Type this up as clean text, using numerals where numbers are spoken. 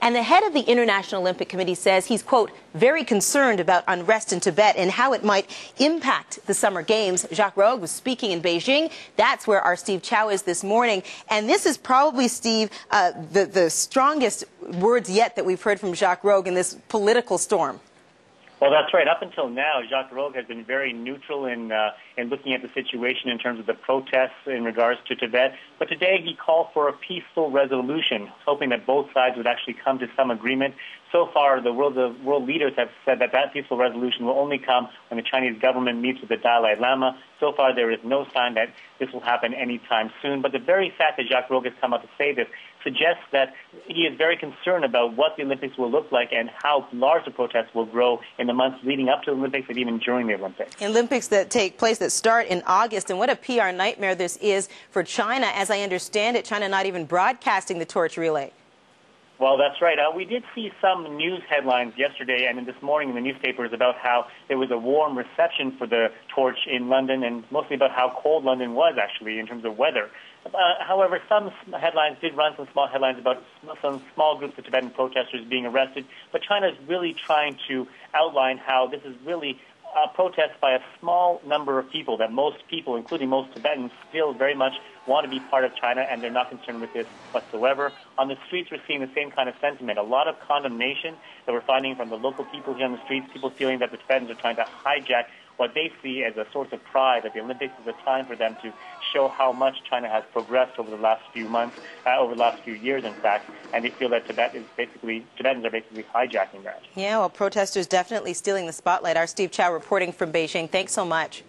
And the head of the International Olympic Committee says he's, quote, very concerned about unrest in Tibet and how it might impact the Summer Games. Jacques Rogue was speaking in Beijing. That's where our Steve Chow is this morning. And this is probably, Steve, the strongest words yet that we've heard from Jacques Rogue in this political storm. Well, that's right. Up until now, Jacques Rogue has been very neutral in looking at the situation in terms of the protests in regards to Tibet. But today he called for a peaceful resolution, hoping that both sides would actually come to some agreement. So far, the world leaders have said that peaceful resolution will only come when the Chinese government meets with the Dalai Lama. So far, there is no sign that this will happen anytime soon. But the very fact that Jacques Rogue has come out to say this suggests that he is very concerned about what the Olympics will look like and how large the protests will grow in the months leading up to the Olympics and even during the Olympics. Olympics that take place, that start in August. And what a PR nightmare this is for China. As I understand it, China not even broadcasting the torch relay. Well, that's right. We did see some news headlines yesterday and this morning in the newspapers about how there was a warm reception for the torch in London and mostly about how cold London was actually in terms of weather. However, some headlines did run some small headlines about some small groups of Tibetan protesters being arrested. But China is really trying to outline how this is really a protest by a small number of people, that most people, including most Tibetans, still very much want to be part of China, and they're not concerned with this whatsoever. On the streets, we're seeing the same kind of sentiment, a lot of condemnation that we're finding from the local people here on the streets, people feeling that the Tibetans are trying to hijack what they see as a source of pride, that the Olympics is a time for them to show how much China has progressed over the last few months, over the last few years, in fact, and they feel that Tibetans are basically hijacking that. Yeah, well, protesters definitely stealing the spotlight. Our Steve Chow reporting from Beijing. Thanks so much.